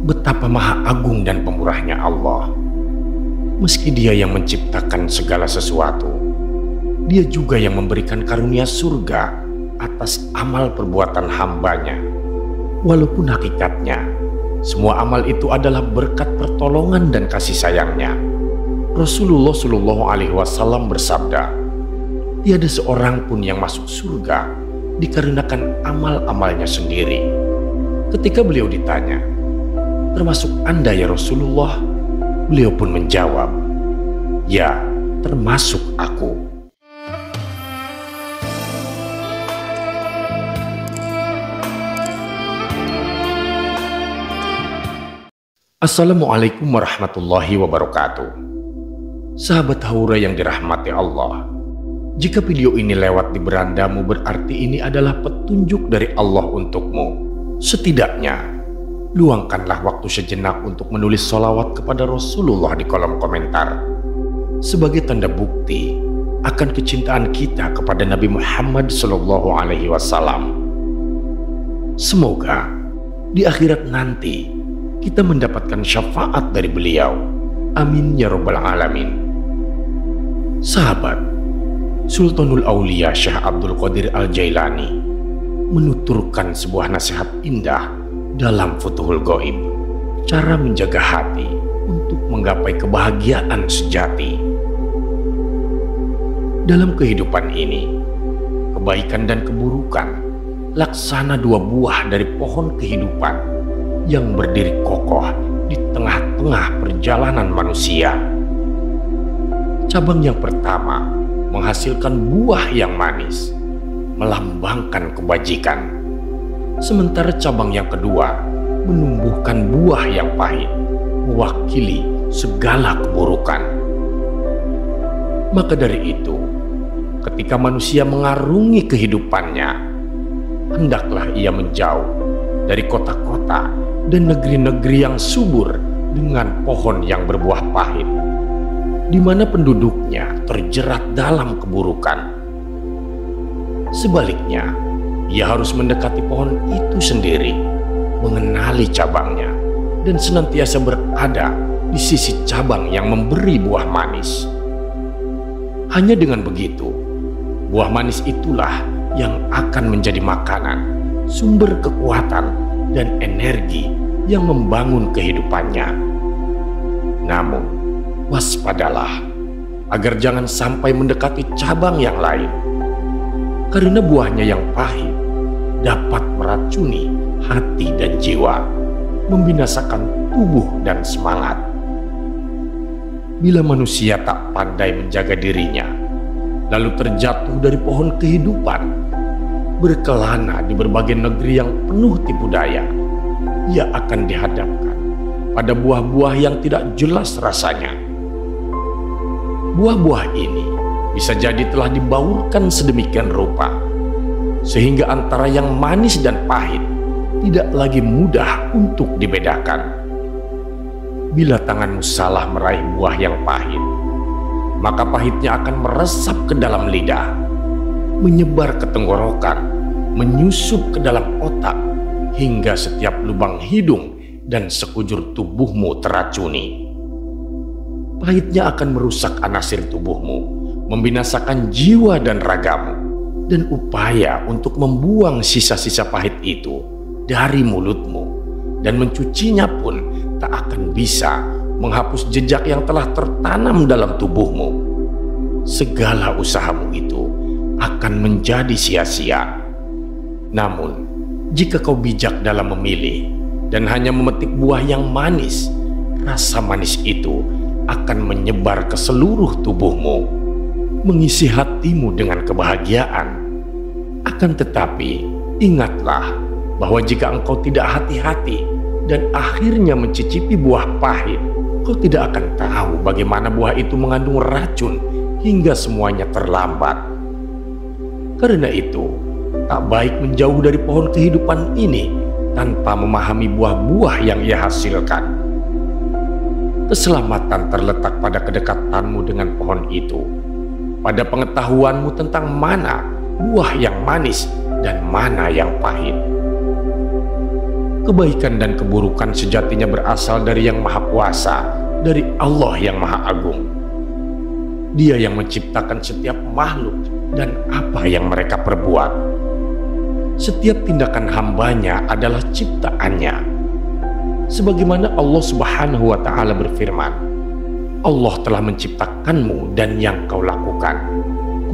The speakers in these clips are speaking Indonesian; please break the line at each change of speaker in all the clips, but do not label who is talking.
betapa maha agung dan pemurahnya Allah. Meski Dia yang menciptakan segala sesuatu, Dia juga yang memberikan karunia surga atas amal perbuatan hambanya. Walaupun hakikatnya, semua amal itu adalah berkat pertolongan dan kasih sayangnya. Rasulullah Shallallahu Alaihi Wasallam bersabda, tiada seorang pun yang masuk surga dikarenakan amal-amalnya sendiri. Ketika beliau ditanya, termasuk Anda ya Rasulullah? Beliau pun menjawab, ya, termasuk aku. Assalamualaikum warahmatullahi wabarakatuh. Sahabat Haura yang dirahmati Allah, jika video ini lewat di berandamu berarti ini adalah petunjuk dari Allah untukmu. Setidaknya luangkanlah waktu sejenak untuk menulis sholawat kepada Rasulullah di kolom komentar sebagai tanda bukti akan kecintaan kita kepada Nabi Muhammad Sallallahu Alaihi Wasallam. Semoga di akhirat nanti kita mendapatkan syafaat dari beliau. Amin ya Rabbal Alamin. Sahabat, Sultanul Aulia Syekh Abdul Qadir Al-Jailani menuturkan sebuah nasihat indah dalam Futuhul Ghaib, cara menjaga hati untuk menggapai kebahagiaan sejati. Dalam kehidupan ini, kebaikan dan keburukan laksana dua buah dari pohon kehidupan yang berdiri kokoh di tengah-tengah perjalanan manusia. Cabang yang pertama menghasilkan buah yang manis, melambangkan kebajikan. Sementara cabang yang kedua menumbuhkan buah yang pahit, mewakili segala keburukan. Maka dari itu, ketika manusia mengarungi kehidupannya, hendaklah ia menjauh dari kota-kota dan negeri-negeri yang subur dengan pohon yang berbuah pahit, di mana penduduknya terjerat dalam keburukan. Sebaliknya, ia harus mendekati pohon itu sendiri, mengenali cabangnya, dan senantiasa berada di sisi cabang yang memberi buah manis. Hanya dengan begitu, buah manis itulah yang akan menjadi makanan, sumber kekuatan, dan energi yang membangun kehidupannya. Namun, waspadalah agar jangan sampai mendekati cabang yang lain, karena buahnya yang pahit dapat meracuni hati dan jiwa, membinasakan tubuh dan semangat. Bila manusia tak pandai menjaga dirinya, lalu terjatuh dari pohon kehidupan, berkelana di berbagai negeri yang penuh tipu daya, ia akan dihadapkan pada buah-buah yang tidak jelas rasanya. Buah-buah ini bisa jadi telah dibaurkan sedemikian rupa, sehingga antara yang manis dan pahit tidak lagi mudah untuk dibedakan. Bila tanganmu salah meraih buah yang pahit, maka pahitnya akan meresap ke dalam lidah, menyebar ke tenggorokan, menyusup ke dalam otak, hingga setiap lubang hidung dan sekujur tubuhmu teracuni. Pahitnya akan merusak anasir tubuhmu, membinasakan jiwa dan ragamu, dan upaya untuk membuang sisa-sisa pahit itu dari mulutmu dan mencucinya pun tak akan bisa menghapus jejak yang telah tertanam dalam tubuhmu. Segala usahamu itu akan menjadi sia-sia. Namun, jika kau bijak dalam memilih dan hanya memetik buah yang manis, rasa manis itu akan menyebar ke seluruh tubuhmu, mengisi hatimu dengan kebahagiaan. Akan tetapi, ingatlah bahwa jika engkau tidak hati-hati dan akhirnya mencicipi buah pahit, kau tidak akan tahu bagaimana buah itu mengandung racun hingga semuanya terlambat. Karena itu, tak baik menjauh dari pohon kehidupan ini tanpa memahami buah-buah yang ia hasilkan. Keselamatan terletak pada kedekatanmu dengan pohon itu, pada pengetahuanmu tentang mana buah yang manis dan mana yang pahit. Kebaikan dan keburukan sejatinya berasal dari Yang Maha Kuasa, dari Allah yang Maha Agung. Dia yang menciptakan setiap makhluk dan apa yang mereka perbuat. Setiap tindakan hambanya adalah ciptaannya. Sebagaimana Allah Subhanahu wa Ta'ala berfirman, Allah telah menciptakanmu dan yang kau lakukan.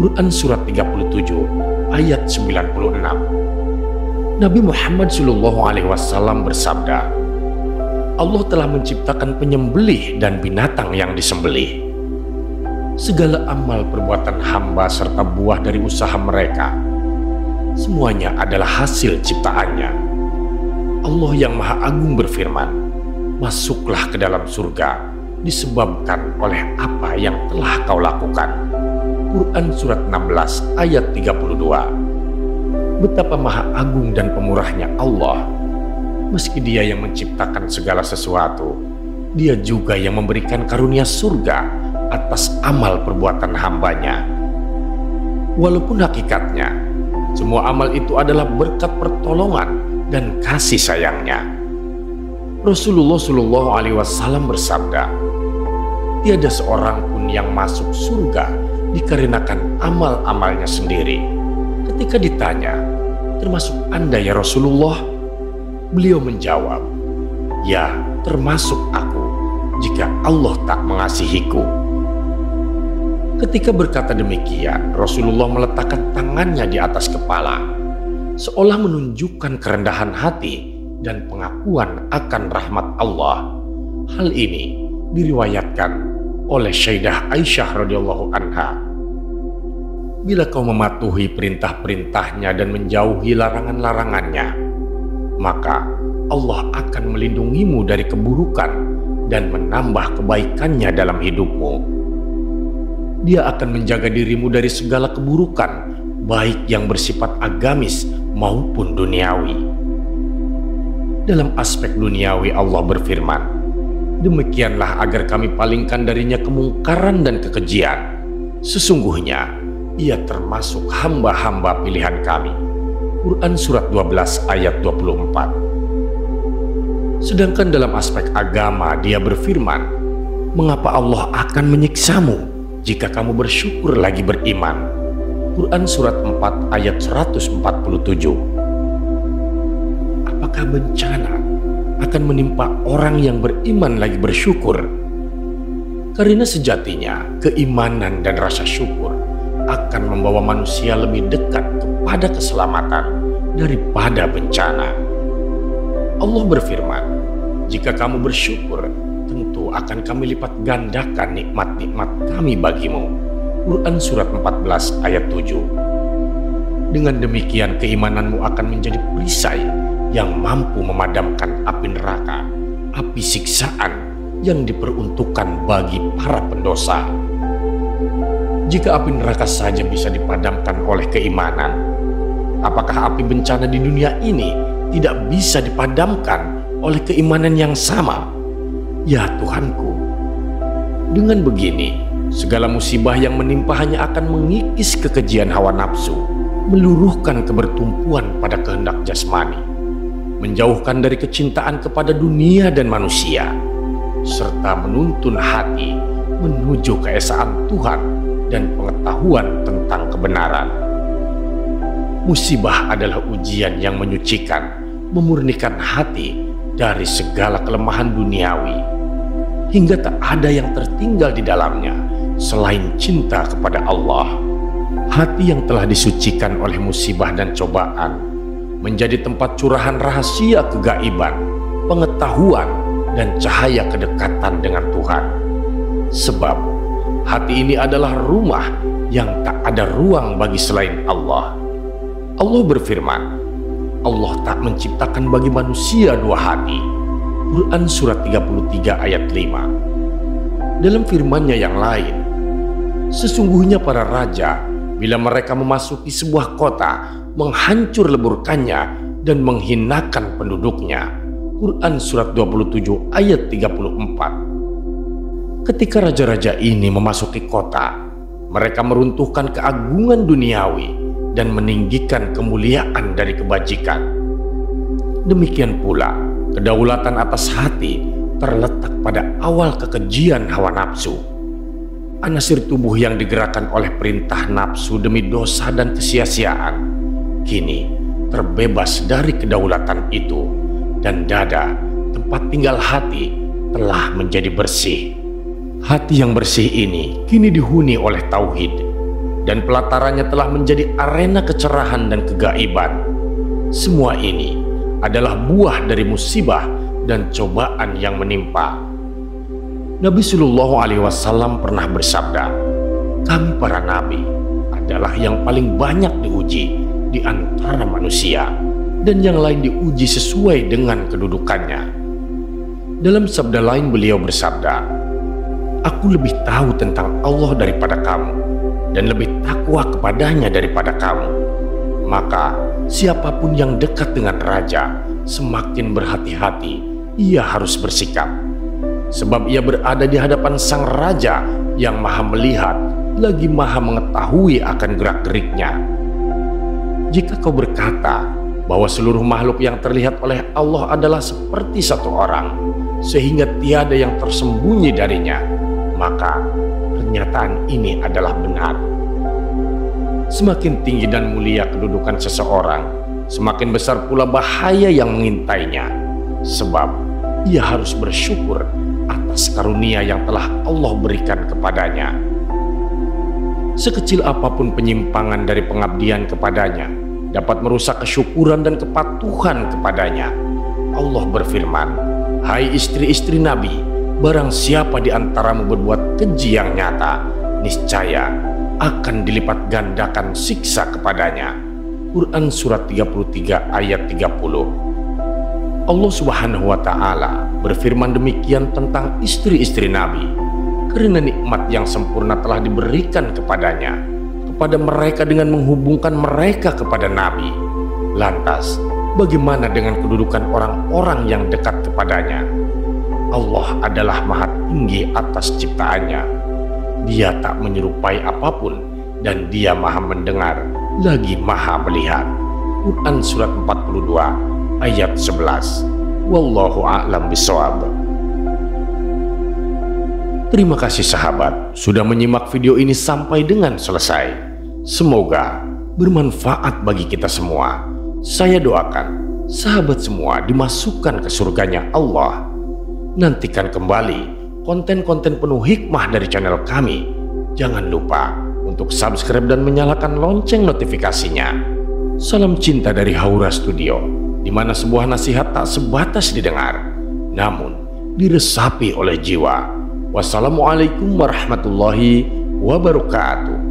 Quran Surat 37 ayat 96. Nabi Muhammad SAW bersabda, Allah telah menciptakan penyembelih dan binatang yang disembelih. Segala amal perbuatan hamba serta buah dari usaha mereka, semuanya adalah hasil ciptaannya. Allah yang Maha Agung berfirman, masuklah ke dalam surga disebabkan oleh apa yang telah kau lakukan. Quran Surat 16 ayat 32. Betapa maha agung dan pemurahnya Allah. Meski Dia yang menciptakan segala sesuatu, Dia juga yang memberikan karunia surga atas amal perbuatan hambanya. Walaupun hakikatnya semua amal itu adalah berkat pertolongan dan kasih sayangnya. Rasulullah SAW bersabda, tiada seorang pun yang masuk surga dikarenakan amal-amalnya sendiri. Ketika ditanya, termasuk Anda ya Rasulullah? Beliau menjawab, ya termasuk aku jika Allah tak mengasihiku. Ketika berkata demikian, Rasulullah meletakkan tangannya di atas kepala, seolah menunjukkan kerendahan hati dan pengakuan akan rahmat Allah. Hal ini diriwayatkan oleh Sayyidah Aisyah radhiyallahu anha. Bila kau mematuhi perintah-perintahnya dan menjauhi larangan-larangannya, maka Allah akan melindungimu dari keburukan dan menambah kebaikannya dalam hidupmu. Dia akan menjaga dirimu dari segala keburukan, baik yang bersifat agamis maupun duniawi. Dalam aspek duniawi Allah berfirman, demikianlah agar kami palingkan darinya kemungkaran dan kekejian. Sesungguhnya Ia termasuk hamba-hamba pilihan kami. Quran Surat 12 ayat 24. Sedangkan dalam aspek agama Dia berfirman, mengapa Allah akan menyiksamu jika kamu bersyukur lagi beriman? Quran Surat 4 ayat 147. Apakah bencana akan menimpa orang yang beriman lagi bersyukur? Karena sejatinya keimanan dan rasa syukur akan membawa manusia lebih dekat kepada keselamatan daripada bencana. Allah berfirman, jika kamu bersyukur, tentu akan kami lipat gandakan nikmat-nikmat kami bagimu. Quran Surat 14 ayat 7. Dengan demikian keimananmu akan menjadi perisai yang mampu memadamkan api neraka, api siksaan yang diperuntukkan bagi para pendosa. Jika api neraka saja bisa dipadamkan oleh keimanan, apakah api bencana di dunia ini tidak bisa dipadamkan oleh keimanan yang sama? Ya Tuhanku, dengan begini, segala musibah yang menimpa hanya akan mengikis kekejian hawa nafsu, meluruhkan kebertumpuan pada kehendak jasmani, menjauhkan dari kecintaan kepada dunia dan manusia, serta menuntun hati menuju keesaan Tuhan dan pengetahuan tentang kebenaran. Musibah adalah ujian yang menyucikan, memurnikan hati dari segala kelemahan duniawi, hingga tak ada yang tertinggal di dalamnya selain cinta kepada Allah. Hati yang telah disucikan oleh musibah dan cobaan menjadi tempat curahan rahasia kegaiban, pengetahuan, dan cahaya kedekatan dengan Tuhan. Sebab hati ini adalah rumah yang tak ada ruang bagi selain Allah. Allah berfirman, Allah tak menciptakan bagi manusia dua hati. Quran Surat 33 ayat 5. Dalam firman-Nya yang lain, sesungguhnya para raja bila mereka memasuki sebuah kota, menghancur leburkannya dan menghinakan penduduknya. Quran Surat 27 ayat 34. Ketika raja-raja ini memasuki kota, mereka meruntuhkan keagungan duniawi dan meninggikan kemuliaan dari kebajikan. Demikian pula Kedaulatan atas hati terletak pada awal kekejian hawa nafsu. Anasir tubuh yang digerakkan oleh perintah nafsu demi dosa dan kesia-siaan kini terbebas dari kedaulatan itu, dan dada, tempat tinggal hati, telah menjadi bersih. Hati yang bersih ini kini dihuni oleh tauhid, dan pelatarannya telah menjadi arena kecerahan dan kegaiban. Semua ini adalah buah dari musibah dan cobaan yang menimpa. Nabi Shallallahu Alaihi Wasallam pernah bersabda, "Kami para nabi adalah yang paling banyak diuji di antara manusia, dan yang lain diuji sesuai dengan kedudukannya." Dalam sabda lain beliau bersabda, "Aku lebih tahu tentang Allah daripada kamu, dan lebih takwa kepadanya daripada kamu. Maka siapapun yang dekat dengan raja, semakin berhati-hati ia harus bersikap. Sebab ia berada di hadapan sang raja yang maha melihat, lagi maha mengetahui akan gerak-geriknya. Jika kau berkata bahwa seluruh makhluk yang terlihat oleh Allah adalah seperti satu orang, sehingga tiada yang tersembunyi darinya, maka pernyataan ini adalah benar. Semakin tinggi dan mulia kedudukan seseorang, semakin besar pula bahaya yang mengintainya, sebab ia harus bersyukur atas karunia yang telah Allah berikan kepadanya. Sekecil apapun penyimpangan dari pengabdian kepadanya dapat merusak kesyukuran dan kepatuhan kepadanya. Allah berfirman, "Hai istri-istri Nabi, barang siapa di antaramu berbuat keji yang nyata, niscaya akan dilipat gandakan siksa kepadanya." Quran Surat 33 ayat 30. Allah Subhanahu wa Ta'ala berfirman demikian tentang istri-istri Nabi, karena nikmat yang sempurna telah diberikan kepadanya, kepada mereka dengan menghubungkan mereka kepada Nabi. Lantas, bagaimana dengan kedudukan orang-orang yang dekat kepadanya? Allah adalah maha tinggi atas ciptaannya. Dia tak menyerupai apapun, dan dia maha mendengar, lagi maha melihat. Quran Surat 42 ayat 11. Wallahu a'lam bishawab. Terima kasih sahabat sudah menyimak video ini sampai dengan selesai. Semoga bermanfaat bagi kita semua. Saya doakan sahabat semua dimasukkan ke surganya Allah. Nantikan kembali konten-konten penuh hikmah dari channel kami. Jangan lupa untuk subscribe dan menyalakan lonceng notifikasinya. Salam cinta dari Haura Studio, di mana sebuah nasihat tak sebatas didengar, namun diresapi oleh jiwa. Wassalamualaikum warahmatullahi wabarakatuh.